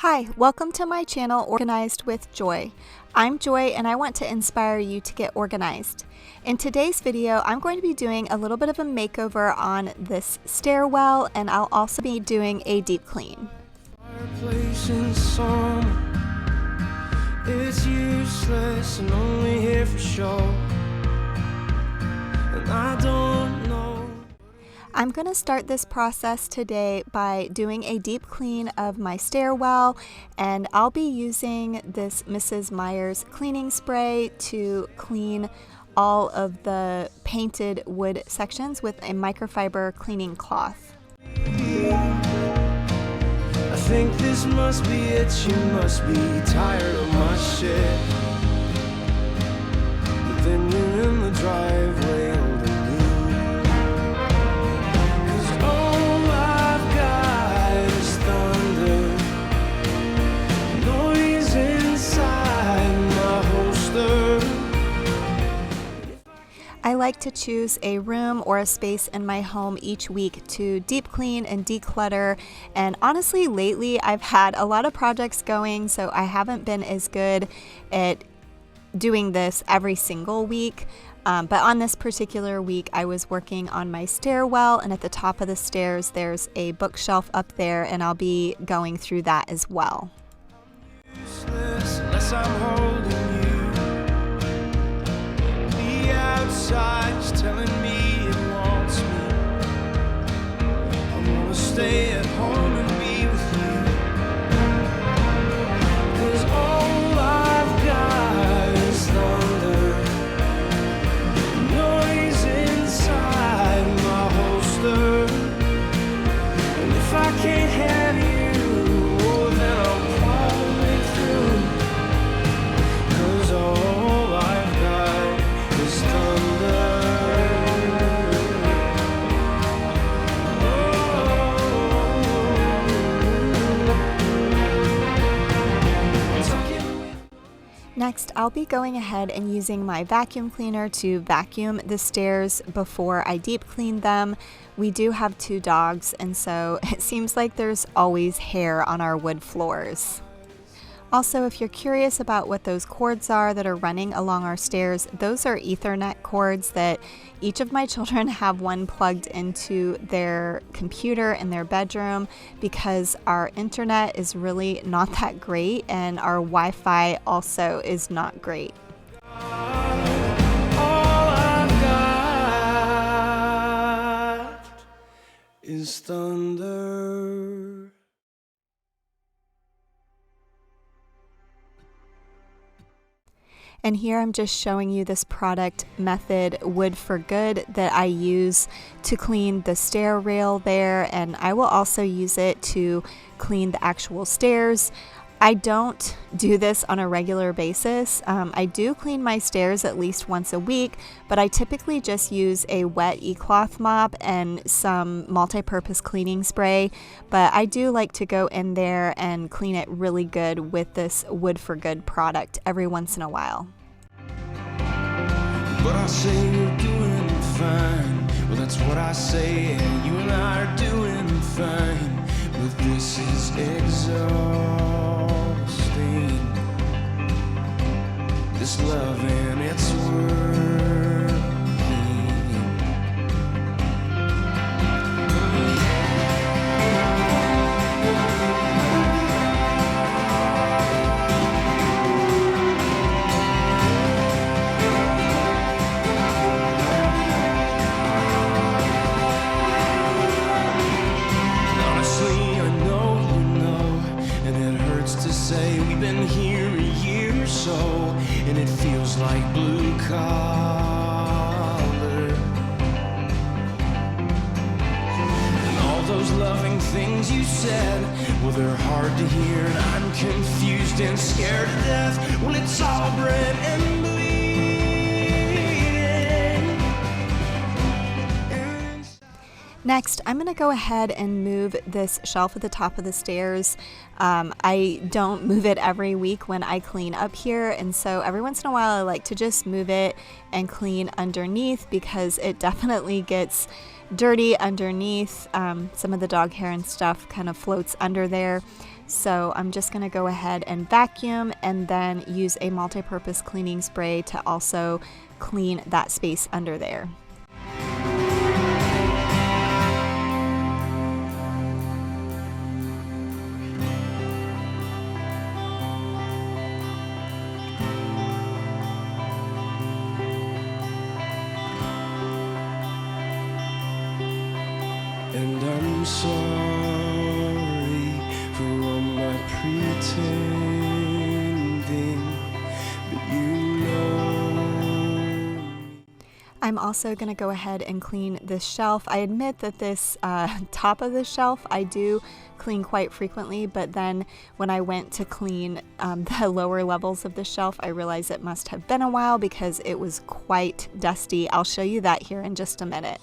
Hi, welcome to my channel, Organized with Joy. I'm Joy and I want to inspire you to get organized. In today's video, I'm going to be doing a little bit of a makeover on this stairwell, and I'll also be doing a deep clean. It's useless and only here for show, and I don't know. I'm going to start this process today by doing a deep clean of my stairwell, and I'll be using this Mrs. Meyer's cleaning spray to clean all of the painted wood sections with a microfiber cleaning cloth. I think this must be it, you must be tired of my shit. But then you're in the driveway holding me, 'cause all I've got is thunder, noise inside my holster. I like to choose a room or a space in my home each week to deep clean and declutter, and honestly lately I've had a lot of projects going, so I haven't been as good at doing this every single week. But on this particular week I was working on my stairwell, and at the top of the stairs there's a bookshelf up there, and I'll be going through that as well. Unless I'm holding you. Outside, just telling me it wants me. I wanna stay at home and be with you, 'cause all I've got is thunder, noise inside my holster. And if I can't have you, oh, then I'll probably through, 'cause all I've got is thunder. Next, I'll be going ahead and using my vacuum cleaner to vacuum the stairs before I deep clean them. We do have 2 dogs, and so it seems like there's always hair on our wood floors. Also, if you're curious about what those cords are that are running along our stairs, those are Ethernet cords that each of my children have one plugged into their computer in their bedroom, because our internet is really not that great and our Wi-Fi also is not great. All I've got is thunder. And here I'm just showing you this product method, Wood for Good, that I use to clean the stair rail there, and I will also use it to clean the actual stairs. I don't do this on a regular basis. I do clean my stairs at least once a week, but I typically just use a wet e-cloth mop and some multi-purpose cleaning spray. But I do like to go in there and clean it really good with this Wood for Good product every once in a while. But I say you're doing fine. Well, that's what I say, and you and I are doing fine. But this is exhausting. This love and its working. Honestly, I know you know, and it hurts to say we've been here a year or so, and it feels like blue collar. And all those loving things you said, well, they're hard to hear, and I'm confused and scared to death. Well, it's all bred and bleeding. Next, I'm going to go ahead and move this shelf at the top of the stairs. I don't move it every week when I clean up here, and so every once in a while I like to just move it and clean underneath, because it definitely gets dirty underneath. Some of the dog hair and stuff kind of floats under there. So I'm just going to go ahead and vacuum and then use a multi-purpose cleaning spray to also clean that space under there. And I'm sorry for all my pretending, but you know. I'm also going to go ahead and clean this shelf. I admit that this top of the shelf I do clean quite frequently, but then when I went to clean the lower levels of the shelf, I realized it must have been a while because it was quite dusty. I'll show you that here in just a minute.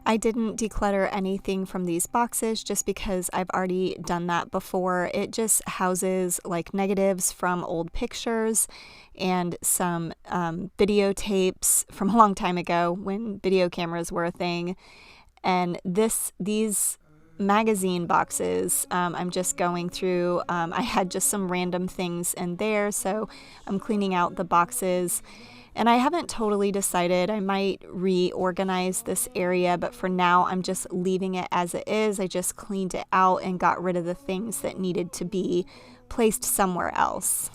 I didn't declutter anything from these boxes just because I've already done that before. It just houses like negatives from old pictures and some videotapes from a long time ago when video cameras were a thing. And these magazine boxes, I'm just going through. I had just some random things in there, so I'm cleaning out the boxes. And I haven't totally decided. I might reorganize this area, but for now I'm just leaving it as it is. I just cleaned it out and got rid of the things that needed to be placed somewhere else.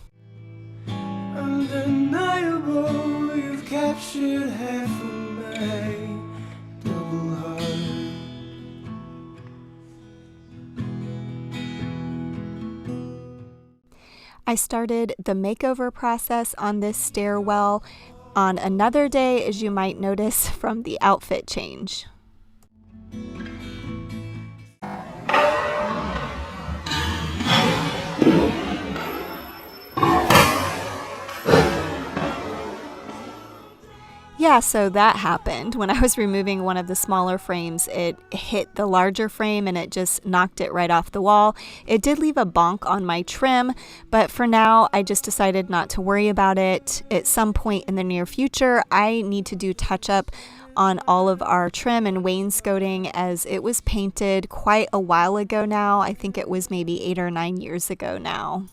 Undeniable, you've captured half of my double heart. I started the makeover process on this stairwell on another day, as you might notice from the outfit change. Yeah, so that happened. When I was removing one of the smaller frames, it hit the larger frame and it just knocked it right off the wall. It did leave a bonk on my trim, but for now, I just decided not to worry about it. At some point in the near future, I need to do touch-up on all of our trim and wainscoting as it was painted quite a while ago now. I think it was maybe 8 or 9 years ago now.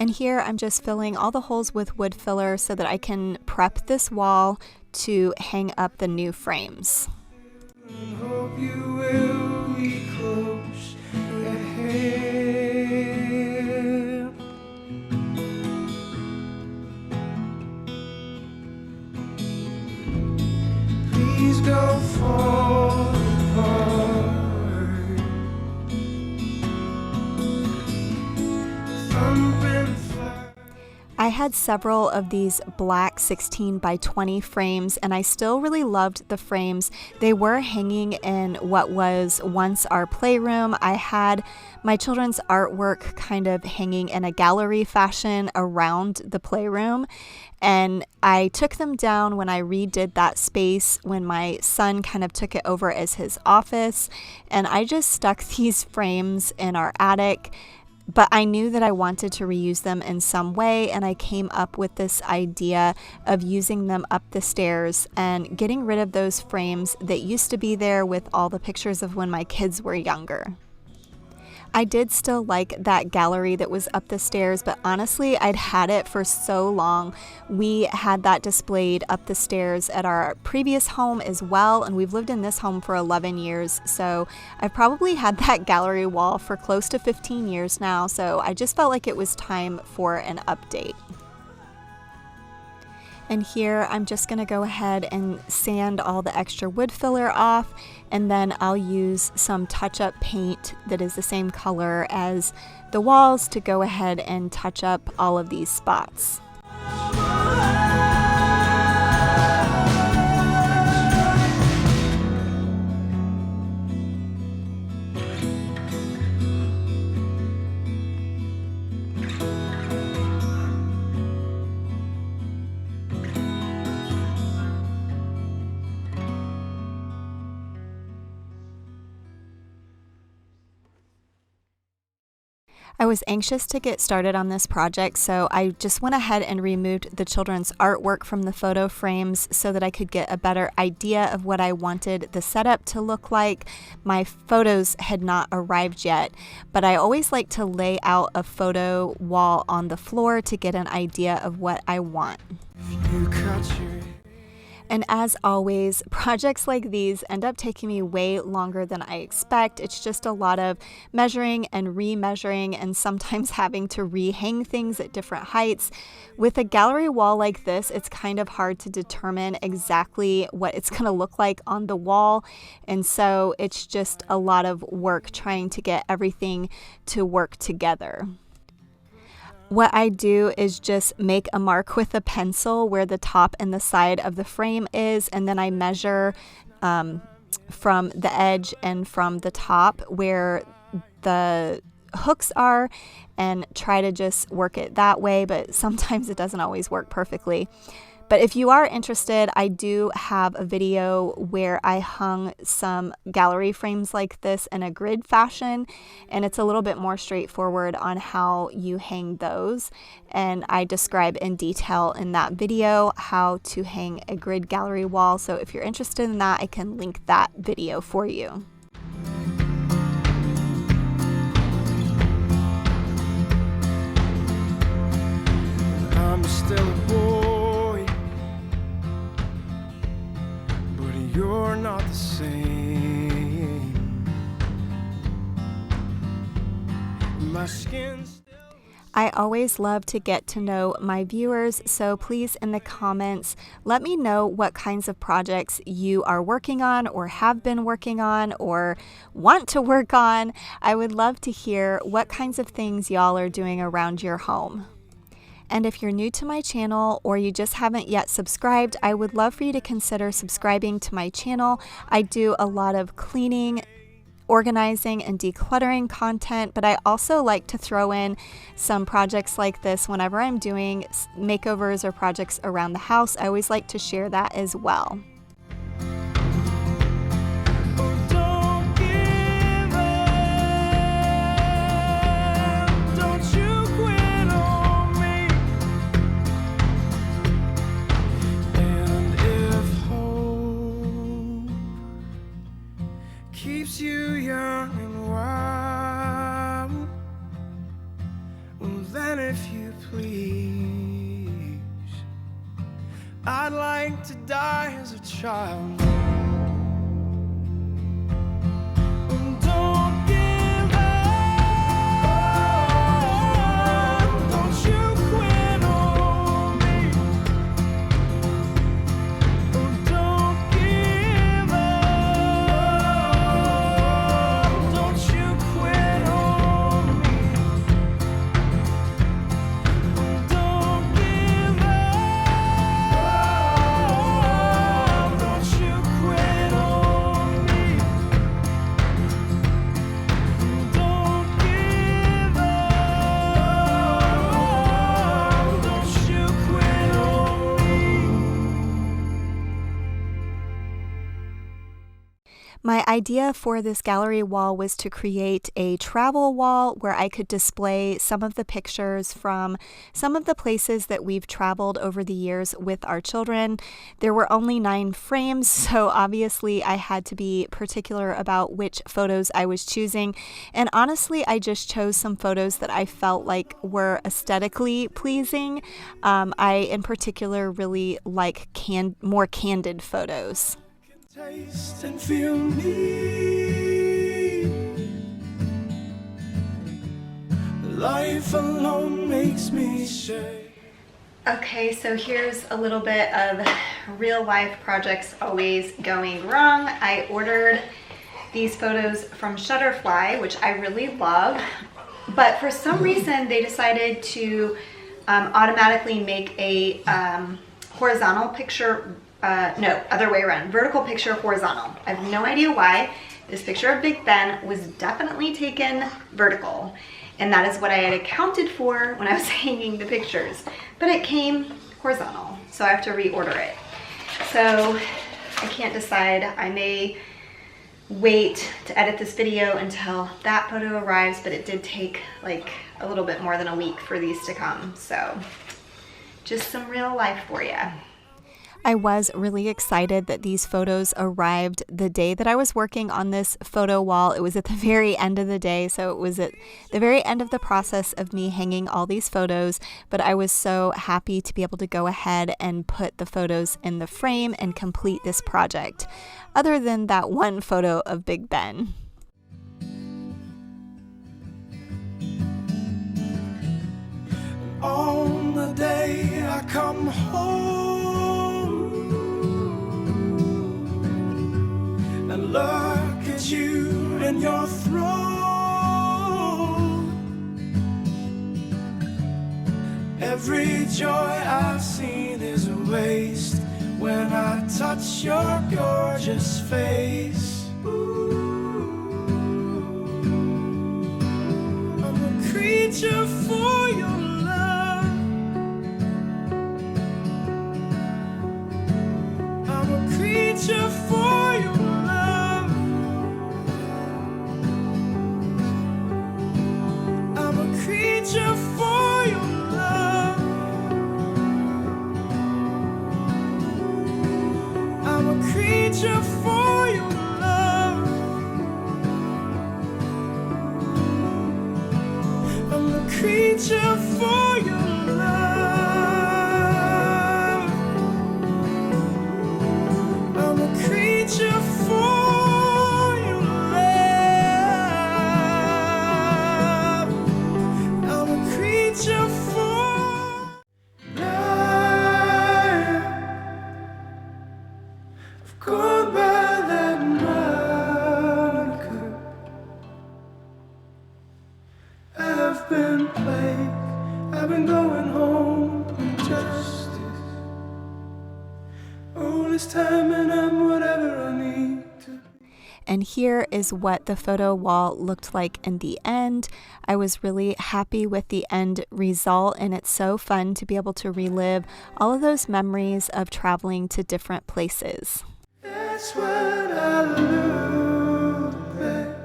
And here I'm just filling all the holes with wood filler so that I can prep this wall to hang up the new frames. Hope you will be close at hand. Please go fall apart. I had several of these black 16 by 20 frames and I still really loved the frames. They were hanging in what was once our playroom. I had my children's artwork kind of hanging in a gallery fashion around the playroom, and I took them down when I redid that space when my son kind of took it over as his office, and I just stuck these frames in our attic. But I knew that I wanted to reuse them in some way, and I came up with this idea of using them up the stairs and getting rid of those frames that used to be there with all the pictures of when my kids were younger. I did still like that gallery that was up the stairs, but honestly, I'd had it for so long. We had that displayed up the stairs at our previous home as well, and we've lived in this home for 11 years, so I've probably had that gallery wall for close to 15 years now, so I just felt like it was time for an update. And here I'm just going to go ahead and sand all the extra wood filler off, and then I'll use some touch-up paint that is the same color as the walls to go ahead and touch up all of these spots. I was anxious to get started on this project, so I just went ahead and removed the children's artwork from the photo frames so that I could get a better idea of what I wanted the setup to look like. My photos had not arrived yet, but I always like to lay out a photo wall on the floor to get an idea of what I want. And as always, projects like these end up taking me way longer than I expect. It's just a lot of measuring and remeasuring and sometimes having to rehang things at different heights. With a gallery wall like this, it's kind of hard to determine exactly what it's going to look like on the wall. And so it's just a lot of work trying to get everything to work together. What I do is just make a mark with a pencil where the top and the side of the frame is, and then I measure from the edge and from the top where the hooks are and try to just work it that way, but sometimes it doesn't always work perfectly. But if you are interested, I do have a video where I hung some gallery frames like this in a grid fashion, and it's a little bit more straightforward on how you hang those. And I describe in detail in that video how to hang a grid gallery wall. So if you're interested in that, I can link that video for you. I'm still a boy, you're not the same. My skin's I always love to get to know my viewers, so please in the comments let me know what kinds of projects you are working on or have been working on or want to work on. I would love to hear what kinds of things y'all are doing around your home. And if you're new to my channel or you just haven't yet subscribed, I would love for you to consider subscribing to my channel. I do a lot of cleaning, organizing, and decluttering content, but I also like to throw in some projects like this whenever I'm doing makeovers or projects around the house. I always like to share that as well. keeps you young and wild. Well, then if you please, I'd like to die as a child. Don't give up, don't you quit on me. Don't give up, don't you quit on me. Don't give up, don't you My idea for this gallery wall was to create a travel wall where I could display some of the pictures from some of the places that we've traveled over the years with our children. There were only 9 frames, so obviously I had to be particular about which photos I was choosing. And honestly, I just chose some photos that I felt like were aesthetically pleasing. I, in particular, really like more candid photos. Taste and feel me. Life alone makes me shake. Okay, so here's a little bit of real life projects always going wrong. I ordered these photos from Shutterfly, which I really love, but for some reason they decided to automatically make a horizontal picture. No, other way around. Vertical picture, horizontal. I have no idea why. This picture of Big Ben was definitely taken vertical, and that is what I had accounted for when I was hanging the pictures. But it came horizontal, so I have to reorder it. So I can't decide. I may wait to edit this video until that photo arrives, but it did take like a little bit more than a week for these to come. So just some real life for you. I was really excited that these photos arrived the day that I was working on this photo wall. It was at the very end of the day, so it was at the very end of the process of me hanging all these photos, but I was so happy to be able to go ahead and put the photos in the frame and complete this project, other than that one photo of Big Ben. On the day I come home and look at you and your throne, every joy I've seen is a waste when I touch your gorgeous face. I'm a creature for your love. I'm a creature for your love. I'm a creature for your love. I'm a creature for your love. I'm a creature for your love. I'm a creature for your love. I'm a creature for love. I've gone by that marker. I've been plagued. I've been going home with justice. All this time and I'm whatever I need to. And here is what the photo wall looked like in the end. I was really happy with the end result, and it's so fun to be able to relive all of those memories of traveling to different places. That's what I look back.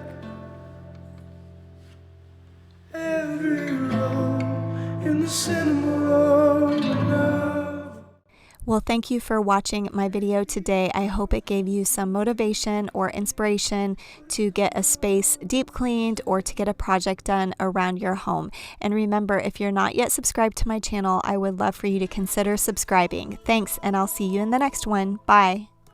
Every row in the cinema row of love. Well, thank you for watching my video today. I hope it gave you some motivation or inspiration to get a space deep cleaned or to get a project done around your home. And remember, if you're not yet subscribed to my channel, I would love for you to consider subscribing. Thanks, and I'll see you in the next one. Bye.